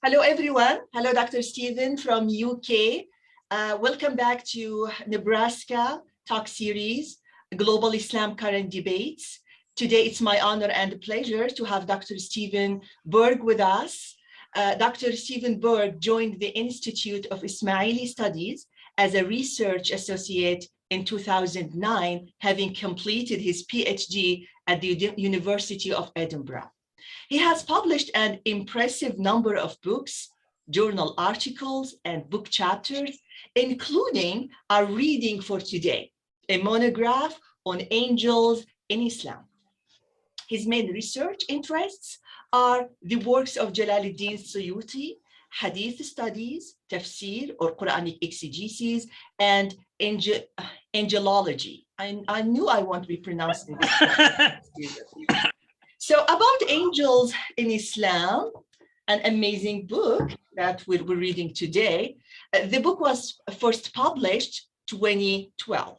Hello, everyone. Hello, Dr. Stephen from UK. Welcome back to Nebraska Talk Series, Global Islam Current Debates. Today, it's my honor and pleasure to have Dr. Stephen Burge with us. Dr. Stephen Burge joined the Institute of Ismaili Studies as a research associate in 2009, having completed his PhD at the University of Edinburgh. He has published an impressive number of books, journal articles, and book chapters, including our reading for today, a monograph on angels in Islam. His main research interests are the works of Jalaluddin Suyuti, Hadith studies, tafsir or Qur'anic exegesis, and angelology. I knew I won't be pronouncing this. So about angels in Islam, an amazing book that we're reading today. The book was first published 2012.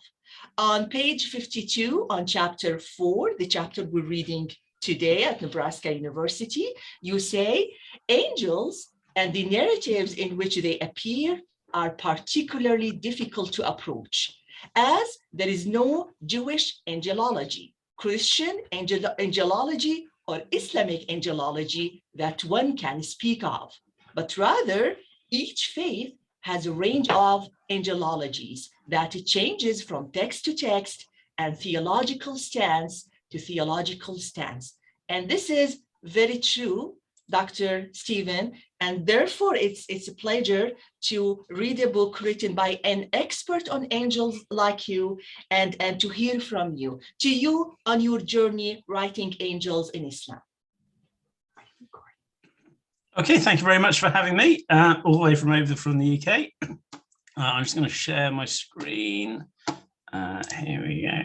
On page 52, on chapter 4, the chapter we're reading today at Nebraska University, you say, angels and the narratives in which they appear are particularly difficult to approach, as there is no Jewish angelology, Christian angelology, or Islamic angelology that one can speak of, but rather each faith has a range of angelologies that changes from text to text and theological stance to theological stance. And this is very true, Dr. Stephen, and therefore it's a pleasure to read a book written by an expert on angels like you and to hear from you, to you on your journey writing angels in Islam. Okay, thank you very much for having me, all the way from the UK. I'm just going to share my screen. Here we go.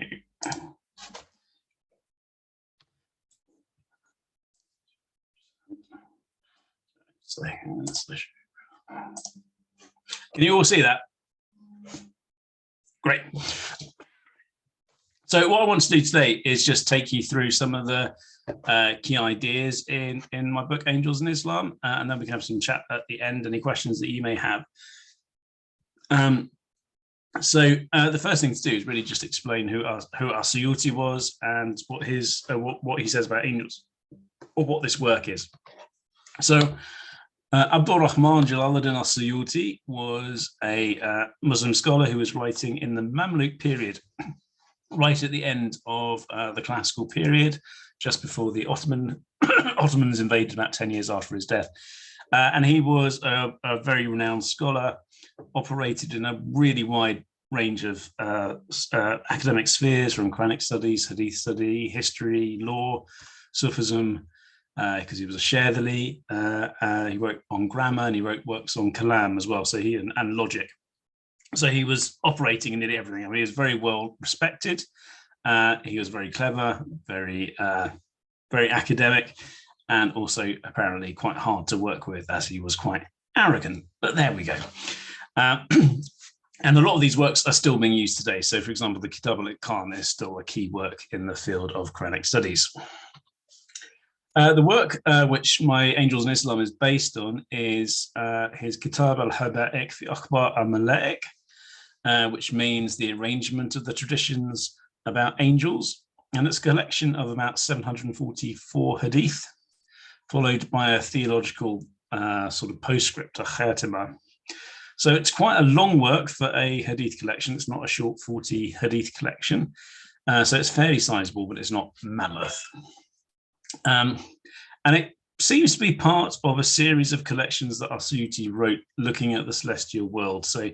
Can you all see that? Great. So what I want to do today is just take you through some of the key ideas in my book, Angels in Islam, and then we can have some chat at the end, any questions that you may have. So the first thing to do is really just explain who AL-SUYUTI was and what he says about angels, or what this work is. So Abdurrahman Jalaluddin Al-Suyuti was a Muslim scholar who was writing in the Mamluk period, right at the end of the classical period, just before the Ottomans invaded, about 10 years after his death. And he was a very renowned scholar, operated in a really wide range of academic spheres, from Qur'anic studies, Hadith study, history, law, Sufism, because he was a Shadhili. He wrote on grammar and he wrote works on Kalam as well, so and logic. So he was operating in nearly everything. I mean, he was very well respected. He was very clever, very academic, and also apparently quite hard to work with, as he was quite arrogant. But there we go. And a lot of these works are still being used today. So, for example, the Kitab al-Itqan is still a key work in the field of Quranic studies. The work which my Angels in Islam is based on is his Kitab al-Hada'iq fi Akhbar al-Mala'ik, which means the arrangement of the traditions about angels, and it's a collection of about 744 hadith, followed by a theological sort of postscript, a khatima. So it's quite a long work for a hadith collection. It's not a short 40 hadith collection. So it's fairly sizable, but it's not mammoth. And it seems to be part of a series of collections that Al-SUYUTI wrote looking at the celestial world. So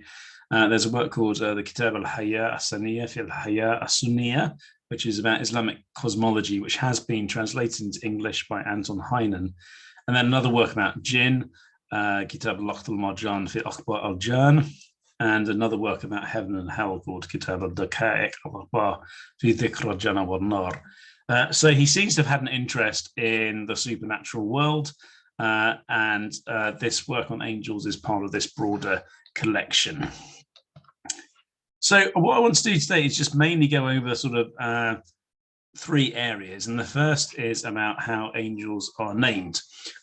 there's a work called the Kitab al-Hayya as-Saniyya fi al-Hayya as-Sunniyya, which is about Islamic cosmology, which has been translated into English by Anton Heinen. And then another work about jinn, Kitab al-Lakht al-Marjan fi Akhbar al-Jan, and another work about heaven and hell called Kitab al-Daqa'iq al-Akhbar fi Dhikr al-Jannah wal-Nar. So he seems to have had an interest in the supernatural world, and this work on angels is part of this broader collection. So what I want to do today is just mainly go over sort of three areas. And the first is about how angels are named.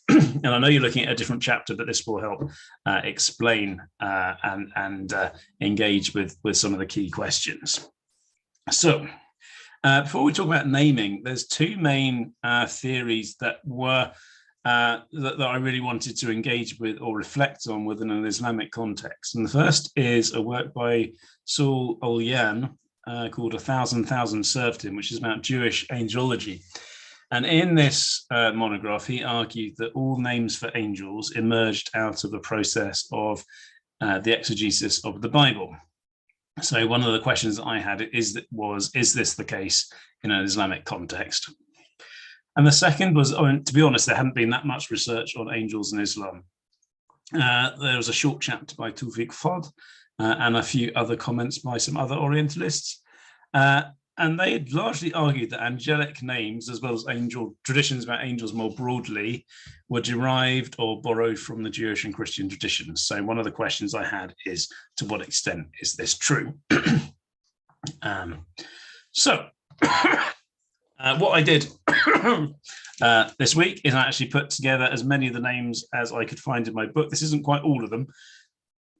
And I know you're looking at a different chapter, but this will help explain and engage with some of the key questions. So before we talk about naming, there's two main theories that were that I really wanted to engage with or reflect on within an Islamic context. And the first is a work by Saul Olyan called 1,000,000 Served Him, which is about Jewish angelology. And in this monograph, he argued that all names for angels emerged out of a process of the exegesis of the Bible. So one of the questions that I had is this the case in an Islamic context? And the second was, to be honest, there hadn't been that much research on angels in Islam. There was a short chapter by Tawfiq Fad and a few other comments by some other Orientalists. And they had largely argued that angelic names, as well as traditions about angels more broadly, were derived or borrowed from the Jewish and Christian traditions. So one of the questions I had is, to what extent is this true? What I did this week is I actually put together as many of the names as I could find in my book. This isn't quite all of them,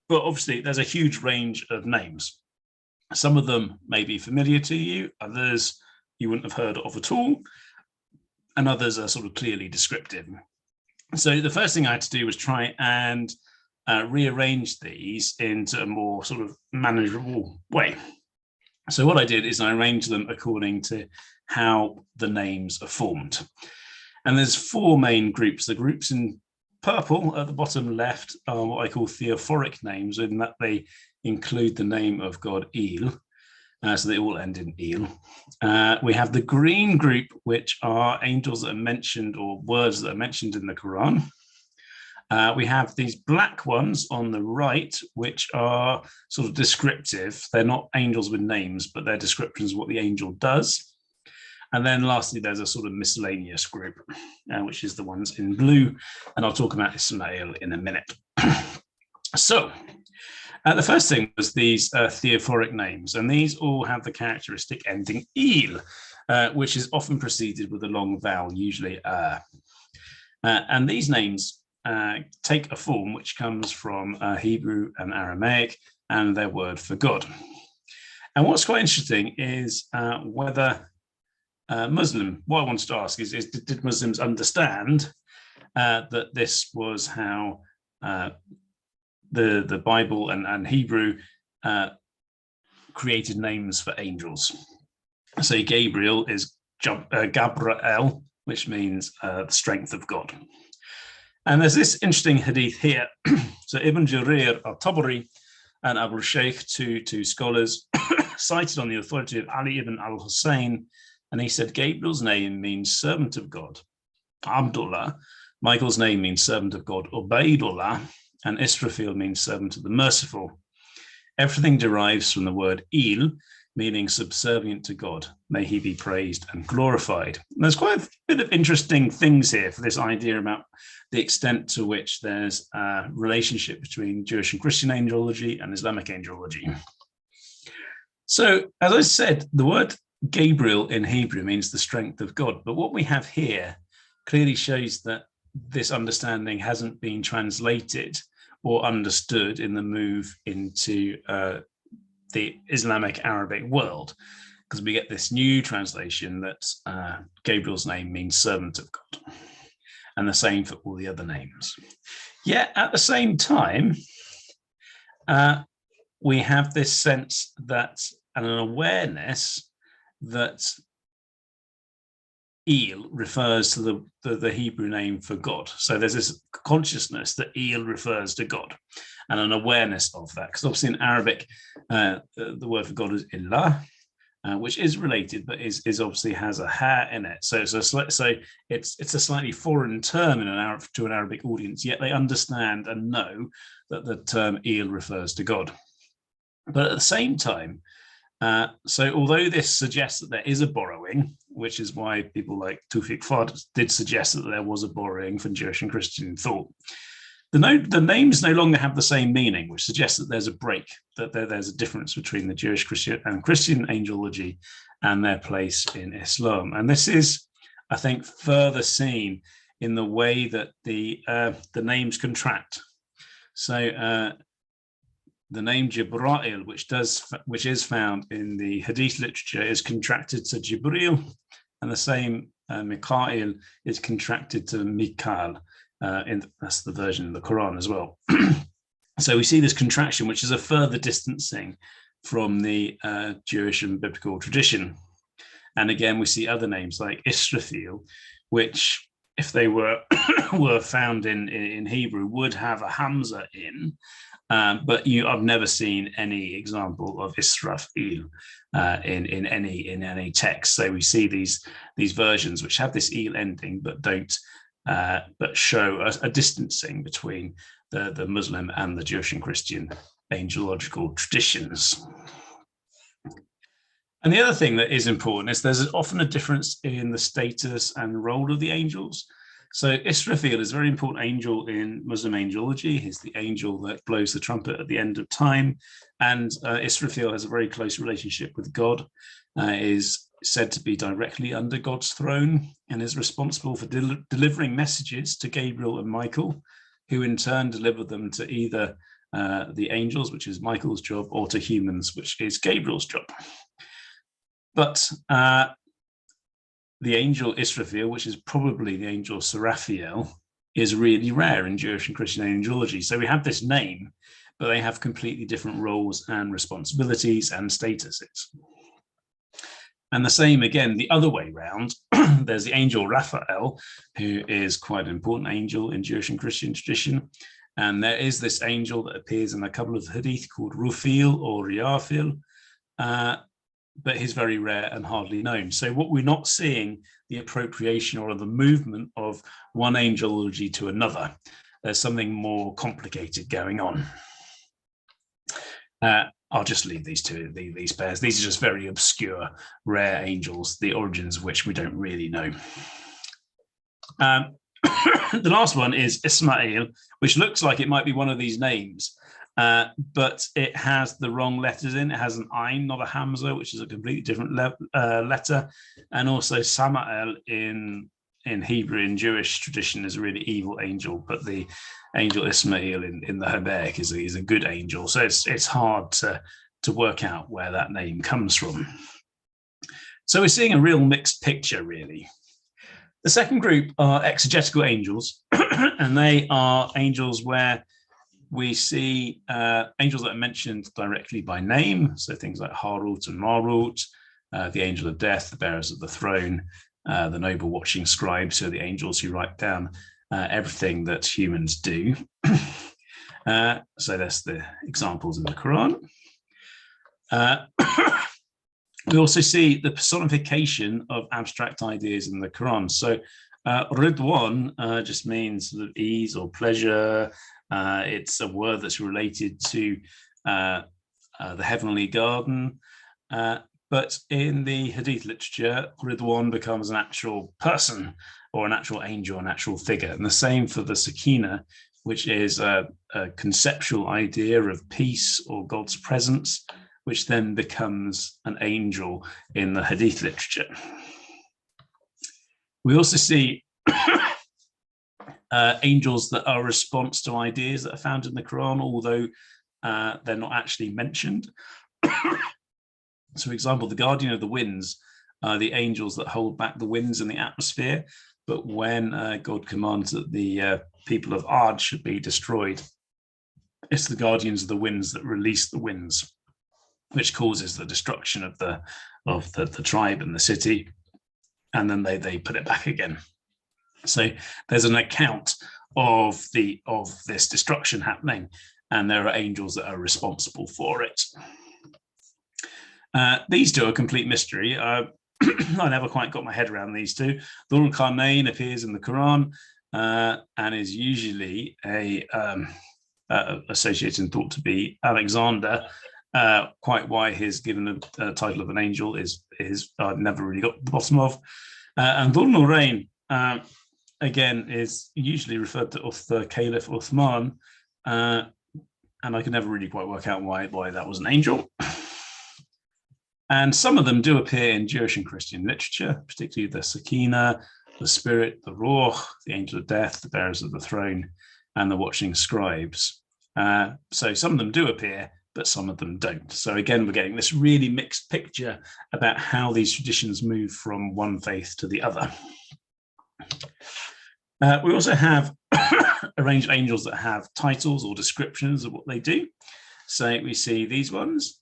but obviously there's a huge range of names. Some of them may be familiar to you, others you wouldn't have heard of at all, and others are sort of clearly descriptive. So the first thing I had to do was try and rearrange these into a more sort of manageable way. So what I did is I arranged them according to how the names are formed. And there's four main groups. The groups in purple at the bottom left are what I call theophoric names, in that they include the name of God El, so they all end in El. We have the green group, which are angels that are mentioned or words that are mentioned in the Quran. We have these black ones on the right, which are sort of descriptive. They're not angels with names, but they're descriptions of what the angel does. And then lastly, there's a sort of miscellaneous group, which is the ones in blue. And I'll talk about Ismail in a minute. So the first thing was these theophoric names, and these all have the characteristic ending il, which is often preceded with a long vowel, usually and these names take a form which comes from Hebrew and Aramaic and their word for God. And what's quite interesting is whether what I wanted to ask is did Muslims understand that this was how the Bible and Hebrew created names for angels? So Gabriel is Gabriel, which means the strength of God. And there's this interesting hadith here. So Ibn Jarir al-Tabari and Abu Shaykh, two scholars, cited on the authority of Ali ibn al-Hussein, and he said Gabriel's name means servant of God, Abdullah. Michael's name means servant of God, Ubaydullah, and Israfil means servant of the merciful. Everything derives from the word Il, meaning subservient to God. May he be praised and glorified. And there's quite a bit of interesting things here for this idea about the extent to which there's a relationship between Jewish and Christian angelology and Islamic angelology. So, as I said, the word Gabriel in Hebrew means the strength of God. But what we have here clearly shows that this understanding hasn't been translated or understood in the move into the Islamic Arabic world, because we get this new translation that Gabriel's name means servant of God, and the same for all the other names. Yet at the same time, we have this sense that, and an awareness that El refers to the Hebrew name for God. So there's this consciousness that El refers to God, and an awareness of that. Because obviously in Arabic, the word for God is Illah, which is related, but is obviously has a ha in it. So it's a slightly foreign term to an Arabic audience, yet they understand and know that the term El refers to God. But at the same time, so although this suggests that there is a borrowing, which is why people like Tawfiq Fad did suggest that there was a borrowing from Jewish and Christian thought, the names no longer have the same meaning, which suggests that there's a break, that there's a difference between the Jewish Christian and Christian angelology and their place in Islam. And this is, I think, further seen in the way that the names contract. So the name Jibra'il, which is found in the Hadith literature, is contracted to Jibril, and the same Mikhail is contracted to Mikal. That's the version of the Quran as well. So we see this contraction, which is a further distancing from the Jewish and biblical tradition. And again, we see other names like Israfil, which, if they were were found in Hebrew, would have a Hamza in, but I've never seen any example of Israfil in any text. So we see these versions which have this il ending, but don't but show a distancing between the Muslim and the Jewish and Christian angelological traditions. And the other thing that is important is there's often a difference in the status and role of the angels. So Israfil is a very important angel in Muslim angelology. He's the angel that blows the trumpet at the end of time. And Israfil has a very close relationship with God, is said to be directly under God's throne, and is responsible for delivering messages to Gabriel and Michael, who in turn deliver them to either the angels, which is Michael's job, or to humans, which is Gabriel's job. But the angel Israfil, which is probably the angel Seraphiel, is really rare in Jewish and Christian angelology. So we have this name, but they have completely different roles and responsibilities and statuses. And the same again, the other way round, there's the angel Raphael, who is quite an important angel in Jewish and Christian tradition. And there is this angel that appears in a couple of hadith called Rufil or Riafil, but he's very rare and hardly known. So what we're not seeing the appropriation or the movement of one angelology to another. There's something more complicated going on. I'll just leave these pairs. These are just very obscure, rare angels, the origins of which we don't really know. The last one is Ismail, which looks like it might be one of these names, but it has the wrong letters in. It has an Ain, not a Hamza, which is a completely different letter. And also Samael in Hebrew, in Jewish tradition, is a really evil angel, but the angel Ismail in the Hebraic is a good angel. So it's hard to work out where that name comes from. So we're seeing a real mixed picture, really. The second group are exegetical angels, and they are angels where we see angels that are mentioned directly by name, so things like Harut and Marut, the angel of death, the bearers of the throne, the noble watching scribes, who are the angels who write down everything that humans do. So that's the examples in the Quran. We also see the personification of abstract ideas in the Quran. So Ridwan just means sort of ease or pleasure. It's a word that's related to the heavenly garden. But in the Hadith literature, Ridwan becomes an actual person or an actual angel, an actual figure. And the same for the Sakina, which is a conceptual idea of peace or God's presence, which then becomes an angel in the Hadith literature. We also see angels that are a response to ideas that are found in the Quran, although they're not actually mentioned. So, for example, the guardian of the winds are the angels that hold back the winds in the atmosphere. But when God commands that the people of Ad should be destroyed, it's the guardians of the winds that release the winds, which causes the destruction of the tribe and the city, and then they put it back again. So there's an account of this destruction happening, and there are angels that are responsible for it. These two are a complete mystery. I never quite got my head around these two. Dhul Qarnayn appears in the Quran and is usually associated and thought to be Alexander. Quite why he's given a title of an angel is I've never really got to the bottom of. And Dhul Nurayn, again, is usually referred to the Caliph Uthman, and I can never really quite work out why that was an angel. And some of them do appear in Jewish and Christian literature, particularly the Sakina, the Spirit, the Ruach, the Angel of Death, the Bearers of the Throne, and the Watching Scribes. So some of them do appear, but some of them don't. So again, we're getting this really mixed picture about how these traditions move from one faith to the other. We also have a range of angels that have titles or descriptions of what they do. So we see these ones.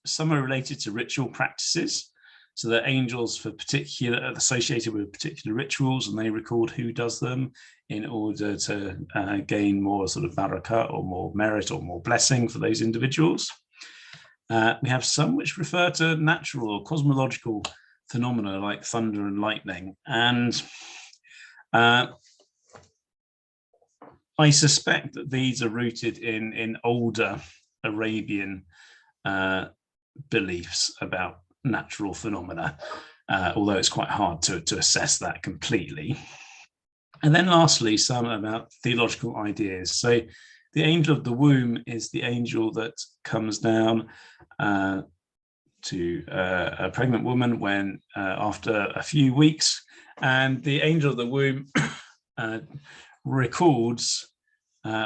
Some are related to ritual practices. So they're angels for particular, associated with particular rituals, and they record who does them in order to gain more sort of barakah or more merit or more blessing for those individuals. We have some which refer to natural or cosmological phenomena like thunder and lightning. And I suspect that these are rooted in older Arabian beliefs about natural phenomena, although it's quite hard to assess that completely. And then lastly, some about theological ideas. So the angel of the womb is the angel that comes down to a pregnant woman when after a few weeks, and the angel of the womb records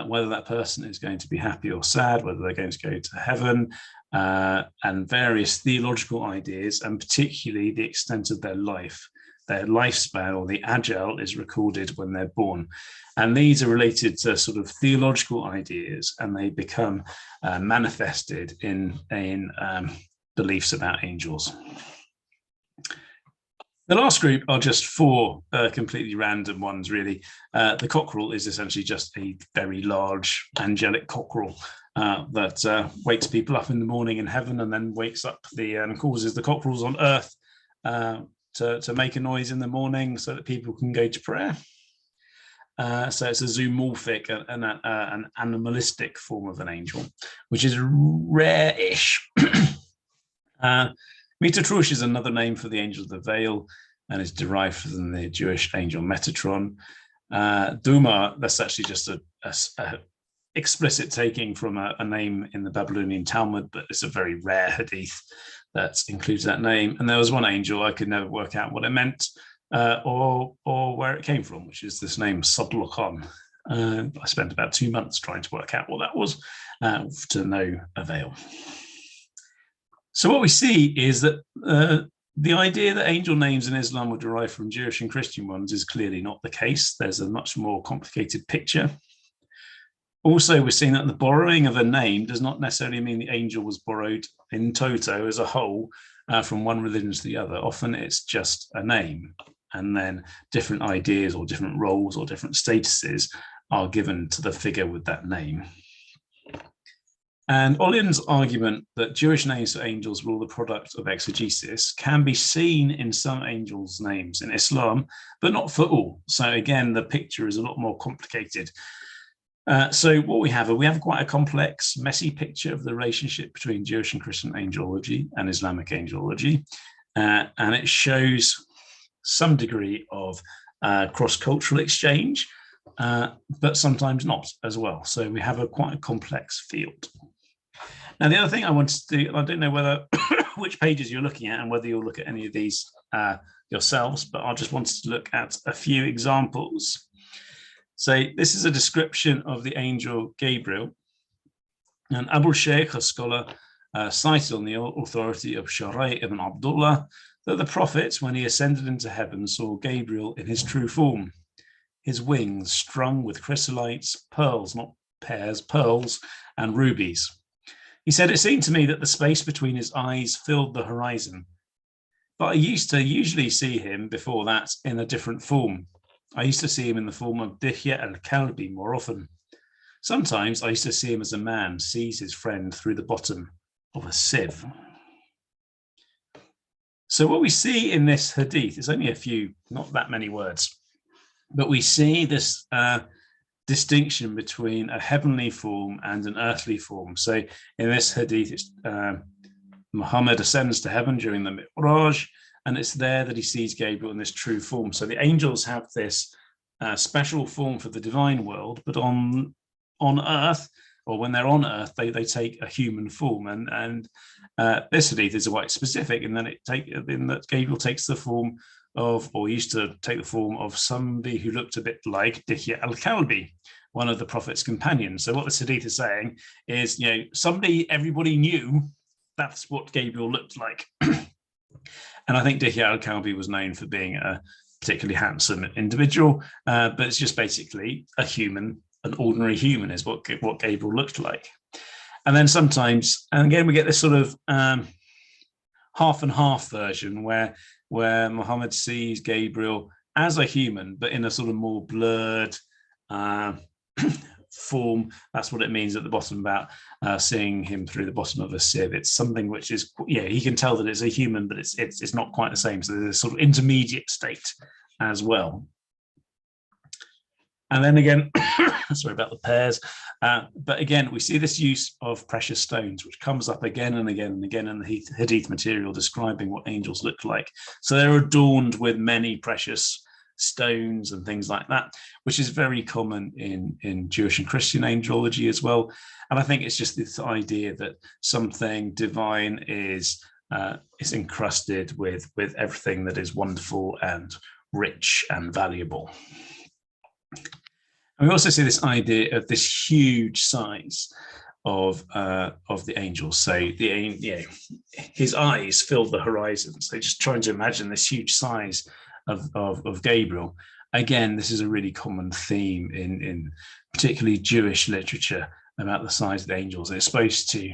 whether that person is going to be happy or sad, whether they're going to go to heaven, and various theological ideas, and particularly the extent of their life. Their lifespan, or the ajal, is recorded when they're born. And these are related to sort of theological ideas, and they become manifested in beliefs about angels. The last group are just four completely random ones, really. The cockerel is essentially just a very large angelic cockerel that wakes people up in the morning in heaven, and then wakes up and causes the cockerels on earth to make a noise in the morning so that people can go to prayer. So it's a zoomorphic, an animalistic form of an angel, which is rare-ish. Metatrush is another name for the angel of the veil, and is derived from the Jewish angel Metatron. Duma, that's actually just a explicit taking from a name in the Babylonian Talmud, but it's a very rare hadith that includes that name. And there was one angel I could never work out what it meant or where it came from, which is this name Sadlukhan. I spent about 2 months trying to work out what that was, to no avail. So what we see is that the idea that angel names in Islam were derived from Jewish and Christian ones is clearly not the case. There's a much more complicated picture. Also, we're seeing that the borrowing of a name does not necessarily mean the angel was borrowed in toto as a whole from one religion to the other. Often it's just a name, and then different ideas or different roles or different statuses are given to the figure with that name. And Olin's argument that Jewish names for angels were all the product of exegesis can be seen in some angels' names in Islam, but not for all. So again, the picture is a lot more complicated. So what we have quite a complex, messy picture of the relationship between Jewish and Christian angelology and Islamic angelology. And it shows some degree of cross-cultural exchange, but sometimes not as well. So we have quite a complex field. Now, the other thing I wanted to do, I don't know whether which pages you're looking at and whether you'll look at any of these yourselves, but I just wanted to look at a few examples. So this is a description of the angel Gabriel. And Abu Shaykh, a scholar, cited on the authority of Sharai ibn Abdullah that the prophet, when he ascended into heaven, saw Gabriel in his true form, his wings strung with chrysolites, pearls, not pears, pearls, and rubies. He said, it seemed to me that the space between his eyes filled the horizon, but I used to usually see him before that in a different form. I used to see him in the form of Dihya al-Kalbi more often. Sometimes I used to see him as a man sees his friend through the bottom of a sieve. So what we see in this hadith is only a few, not that many words, but we see this distinction between a heavenly form and an earthly form. So in this hadith, it's, Muhammad ascends to heaven during the Mi'raj, and it's there that he sees Gabriel in this true form. So the angels have this special form for the divine world, but on earth, or when they're on earth, they take a human form. And this hadith is quite specific in that Gabriel takes the form of, or used to take the form of, somebody who looked a bit like Dihya al-Kalbi, one of the Prophet's companions. So what this hadith is saying is, somebody everybody knew, that's what Gabriel looked like. And I think Dihya al-Kalbi was known for being a particularly handsome individual, but it's just basically a human, an ordinary human is what Gabriel looked like. And then sometimes, and again, we get this sort of half and half version where Muhammad sees Gabriel as a human, but in a sort of more blurred form. That's what it means at the bottom about seeing him through the bottom of a sieve. It's something which is, he can tell that it's a human, but it's not quite the same. So there's a sort of intermediate state as well. And then again, sorry about the pairs, but again, we see this use of precious stones, which comes up again and again and again in the hadith material describing what angels look like. So they're adorned with many precious stones and things like that, which is very common in Jewish and Christian angelology as well. And I think it's just this idea that something divine is encrusted with everything that is wonderful and rich and valuable. And we also see this idea of this huge size of the angel. So his eyes fill the horizon. So just trying to imagine this huge size of Gabriel. Again, this is a really common theme in particularly Jewish literature about the size of the angels. And it's supposed to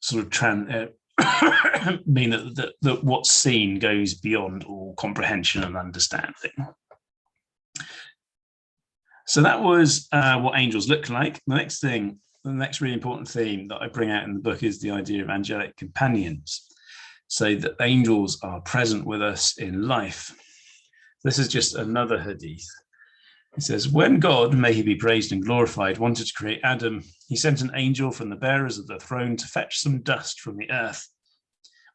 sort of mean that what's seen goes beyond all comprehension and understanding. So that was what angels look like. The next really important theme that I bring out in the book is the idea of angelic companions. So that angels are present with us in life. This is just another hadith. It says, when God, may he be praised and glorified, wanted to create Adam, he sent an angel from the bearers of the throne to fetch some dust from the earth.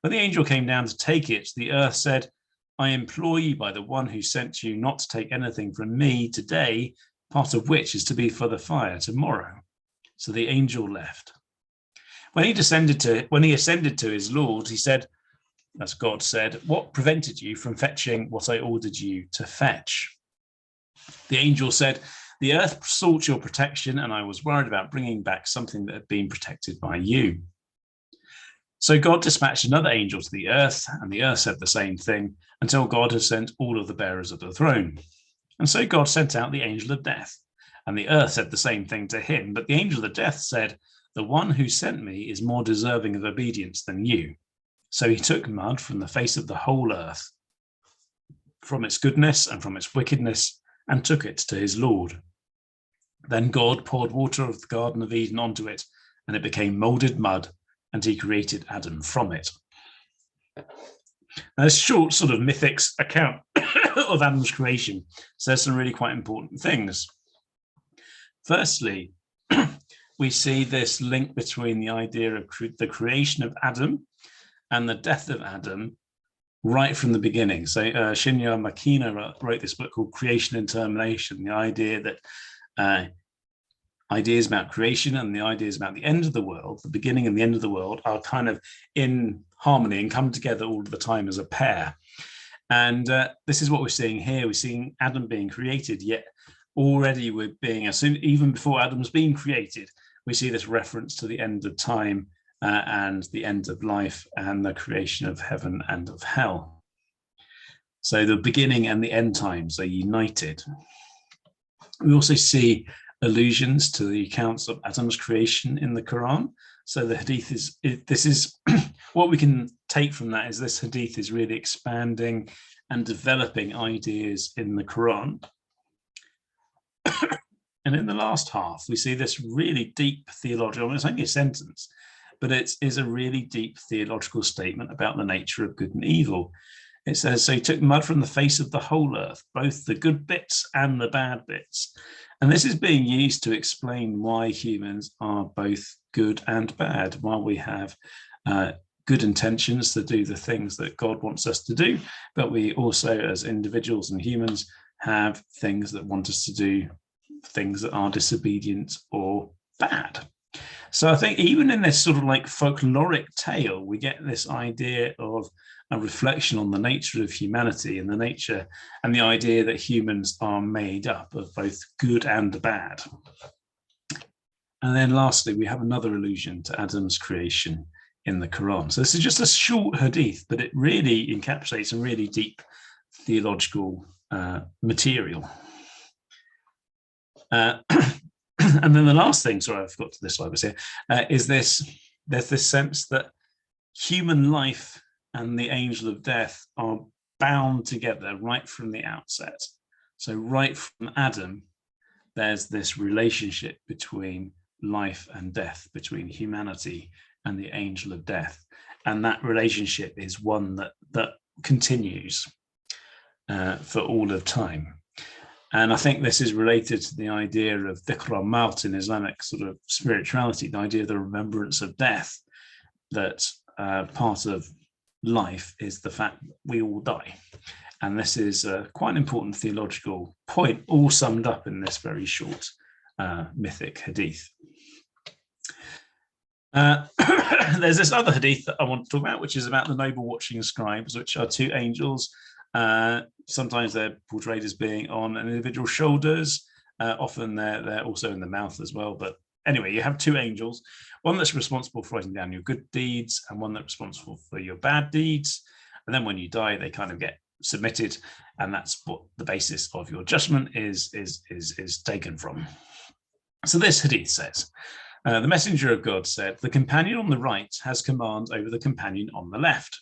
When the angel came down to take it, the earth said, I implore you by the one who sent you not to take anything from me today, part of which is to be for the fire tomorrow. So the angel left. When he ascended to his Lord, he said, as God said, what prevented you from fetching what I ordered you to fetch? The angel said, the earth sought your protection, and I was worried about bringing back something that had been protected by you. So God dispatched another angel to the earth, and the earth said the same thing, until God had sent all of the bearers of the throne. And so God sent out the angel of death, and the earth said the same thing to him. But the angel of death said, the one who sent me is more deserving of obedience than you. So he took mud from the face of the whole earth, from its goodness and from its wickedness, and took it to his Lord. Then God poured water of the Garden of Eden onto it, and it became molded mud, and he created Adam from it. Now, this short sort of mythic account of Adam's creation says some really quite important things. Firstly, we see this link between the idea of the creation of Adam and the death of Adam right from the beginning. So Shinya Makina wrote this book called Creation and Termination, the idea that ideas about creation and the ideas about the end of the world, the beginning and the end of the world, are kind of in harmony and come together all the time as a pair. And this is what we're seeing here. We're seeing Adam being created, yet already we're being assumed, even before Adam's been created, we see this reference to the end of time and the end of life and the creation of heaven and of hell. So the beginning and the end times are united. We also see allusions to the accounts of Adam's creation in the Quran. So the hadith is what we can take from that is this hadith is really expanding and developing ideas in the Quran. And in the last half, we see this really deep theological, it's only a sentence, but it is a really deep theological statement about the nature of good and evil. It says, so he took mud from the face of the whole earth, both the good bits and the bad bits. And this is being used to explain why humans are both good and bad, while we have good intentions to do the things that God wants us to do, but we also, as individuals and humans, have things that want us to do things that are disobedient or bad. So I think even in this sort of like folkloric tale, we get this idea of a reflection on the nature of humanity and the nature and the idea that humans are made up of both good and bad. And then lastly, we have another allusion to Adam's creation in the Quran. So this is just a short hadith, but it really encapsulates some really deep theological material. And then the last thing, sorry, I forgot this slide was here, is there's this sense that human life and the angel of death are bound together right from the outset. So right from Adam, there's this relationship between life and death, between humanity and the angel of death. And that relationship is one that continues for all of time. And I think this is related to the idea of dhikr al-maut in Islamic sort of spirituality, the idea of the remembrance of death, that part of life is the fact that we all die. And this is quite an important theological point, all summed up in this very short mythic hadith. There's this other hadith that I want to talk about, which is about the noble watching scribes, which are two angels. Sometimes they're portrayed as being on an individual's shoulders. Often they're also in the mouth as well. But anyway, you have two angels, one that's responsible for writing down your good deeds and one that's responsible for your bad deeds. And then when you die, they kind of get submitted, and that's what the basis of your judgment is taken from. So this hadith says, the messenger of God said, the companion on the right has command over the companion on the left.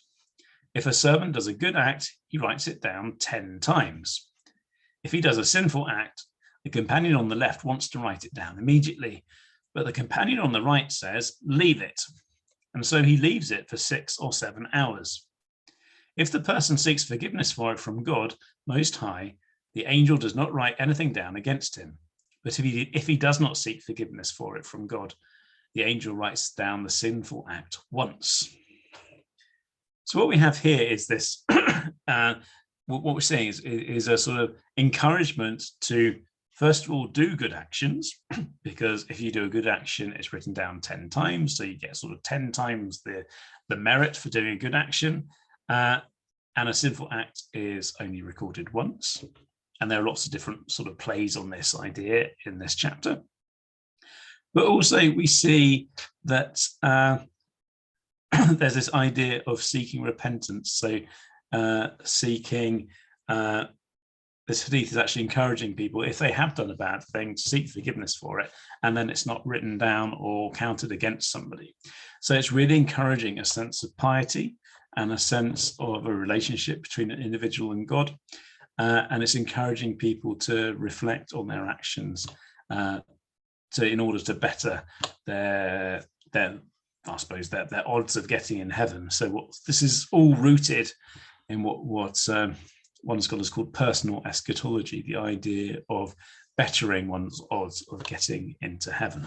If a servant does a good act, he writes it down 10 times. If he does a sinful act, the companion on the left wants to write it down immediately, but the companion on the right says, leave it. And so he leaves it for 6 or 7 hours. If the person seeks forgiveness for it from God Most High, the angel does not write anything down against him. But if he does not seek forgiveness for it from God, the angel writes down the sinful act once. So what we have here is this, what we're saying is a sort of encouragement to, first of all, do good actions, because if you do a good action, it's written down 10 times. So you get sort of 10 times the merit for doing a good action. And a sinful act is only recorded once. And there are lots of different sort of plays on this idea in this chapter. But also we see that there's this idea of seeking repentance. So seeking, this hadith is actually encouraging people, if they have done a bad thing, to seek forgiveness for it, and then it's not written down or counted against somebody. So it's really encouraging a sense of piety and a sense of a relationship between an individual and God. And it's encouraging people to reflect on their actions in order to better their I suppose their odds of getting in heaven. So this is all rooted in what one scholar has called personal eschatology, the idea of bettering one's odds of getting into heaven.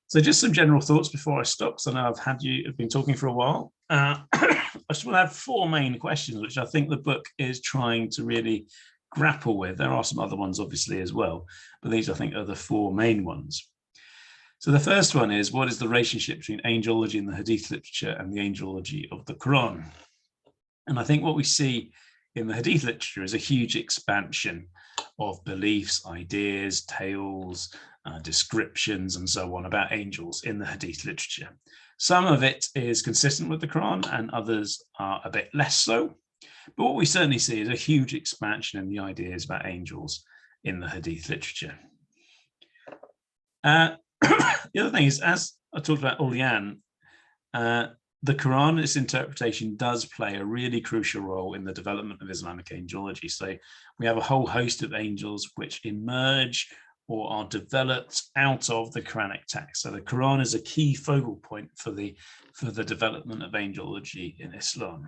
So just some general thoughts before I stop, because I know I've been talking for a while. I just want to have 4 main questions, which I think the book is trying to really grapple with. There are some other ones, obviously, as well, but these, I think, are the 4 main ones. So the first one is, what is the relationship between angelology in the Hadith literature and the angelology of the Quran? And I think what we see in the Hadith literature is a huge expansion of beliefs, ideas, tales, descriptions, and so on about angels in the Hadith literature. Some of it is consistent with the Quran and others are a bit less so. But what we certainly see is a huge expansion in the ideas about angels in the Hadith literature. The other thing is, as I talked about Ulyan, the Quran, its interpretation does play a really crucial role in the development of Islamic angelology. So we have a whole host of angels which emerge or are developed out of the Quranic text. So the Quran is a key focal point for the development of angelology in Islam.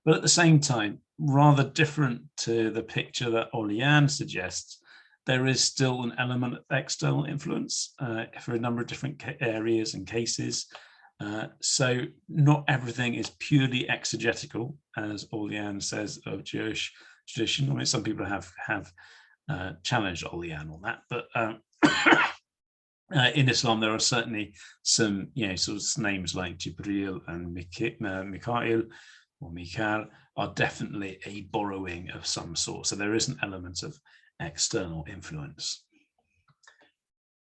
But at the same time, rather different to the picture that Ulyan suggests, there is still an element of external influence for a number of different areas and cases. So not everything is purely exegetical, as Ulyan says, of Jewish tradition. I mean, some people have challenged Olian on that, but in Islam there are certainly some, sort of names like Jibril and Mikael or Mikal are definitely a borrowing of some sort. So there is an element of external influence.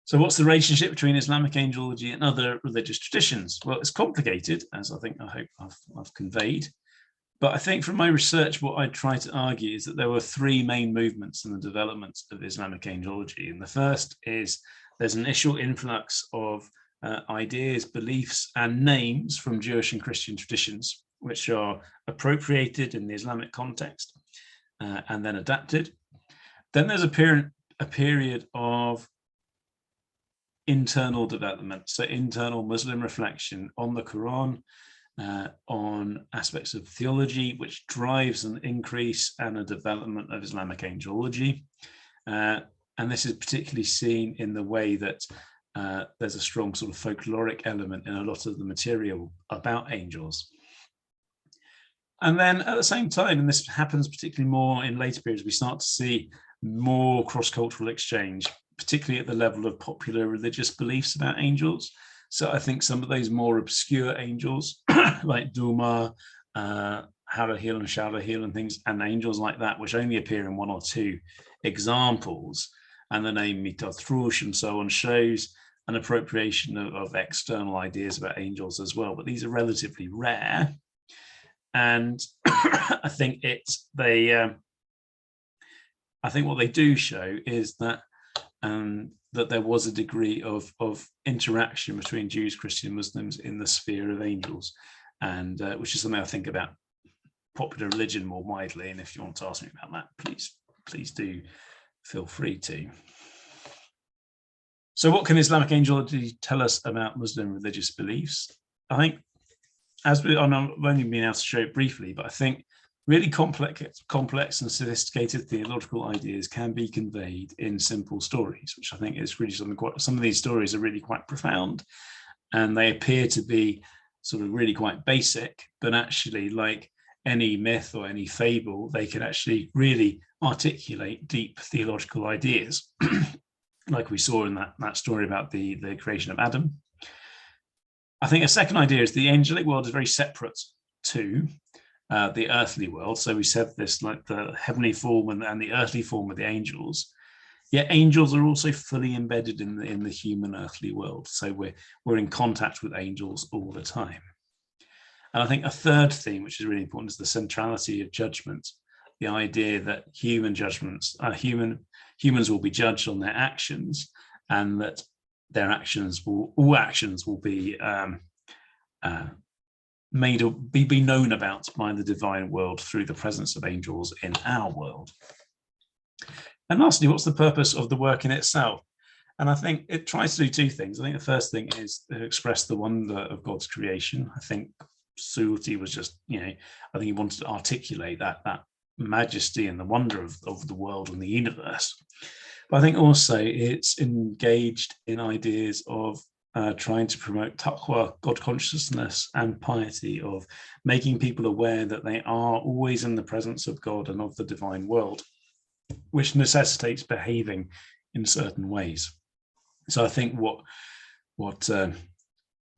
So what's the relationship between Islamic angelology and other religious traditions? Well, it's complicated, as I hope I've conveyed. But I think from my research, what I try to argue is that there were three main movements in the development of Islamic angelology. And the first is there's an initial influx of ideas, beliefs, and names from Jewish and Christian traditions, which are appropriated in the Islamic context and then adapted. Then there's a period of internal development, so internal Muslim reflection on the Quran, on aspects of theology, which drives an increase and a development of Islamic angelology. And this is particularly seen in the way that there's a strong sort of folkloric element in a lot of the material about angels. And then at the same time, and this happens particularly more in later periods, we start to see more cross-cultural exchange, particularly at the level of popular religious beliefs about angels. So I think some of those more obscure angels, like Duma, Harahil and Sharahil and things, and angels like that, which only appear in one or two examples, and the name Mitathrush and so on, shows an appropriation of external ideas about angels as well. But these are relatively rare. And I think I think what they do show is that that there was a degree of interaction between Jews, Christian, Muslims in the sphere of angels, and which is something I think about popular religion more widely. And if you want to ask me about that, please do feel free to. So what can Islamic angelology tell us about Muslim religious beliefs? I think, I've only been able to show it briefly, but I think really complex and sophisticated theological ideas can be conveyed in simple stories, which I think is really something some of these stories are really quite profound, and they appear to be sort of really quite basic, but actually, like any myth or any fable, they can actually really articulate deep theological ideas, like we saw in that story about the creation of Adam. I think a second idea is the angelic world is very separate to the earthly world. So we said this, like the heavenly form and the earthly form of the angels. Yet angels are also fully embedded in the human earthly world. So we're in contact with angels all the time. And I think a third theme, which is really important, is the centrality of judgment. The idea that human judgments, humans will be judged on their actions, and that their all actions will be be known about by the divine world through the presence of angels in our world. And lastly, what's the purpose of the work in itself? And I think it tries to do two things. I think the first thing is to express the wonder of God's creation. I think Suyuti was just, I think he wanted to articulate that majesty and the wonder of the world and the universe. But I think also it's engaged in ideas of trying to promote taqwa, God consciousness, and piety, of making people aware that they are always in the presence of God and of the divine world, which necessitates behaving in certain ways. So I think what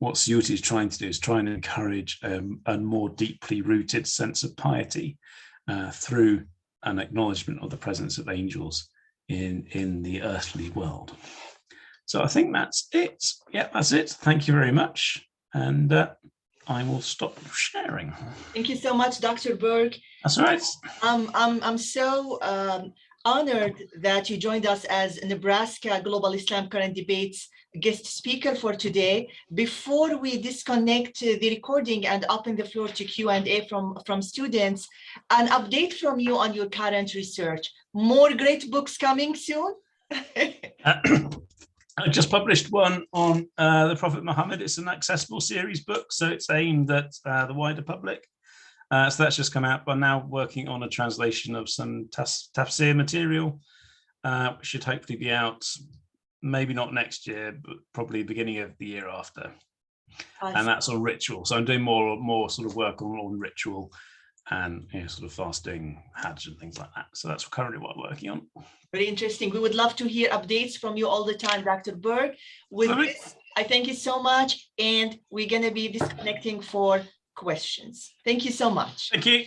Suyuti is trying to do is try and encourage a more deeply rooted sense of piety through an acknowledgement of the presence of angels in the earthly world. So I think that's it. Yeah, that's it. Thank you very much. And I will stop sharing. Thank you so much, Dr. Burge. That's all right. I'm so honored that you joined us as Nebraska Global Islam Current Debates guest speaker for today. Before we disconnect the recording and open the floor to Q&A from students, an update from you on your current research. More great books coming soon? I just published one on the Prophet Muhammad. It's an accessible series book, so it's aimed at the wider public. So that's just come out. But now working on a translation of some tafsir material, which should hopefully be out, maybe not next year, but probably beginning of the year after. And that's on ritual. So I'm doing more sort of work on ritual and sort of fasting, Hajj, and things like that. So that's currently what I'm working on. Very interesting. We would love to hear updates from you all the time, Dr. Burge. With this, I thank you so much, and we're going to be disconnecting for questions. Thank you so much. Thank you.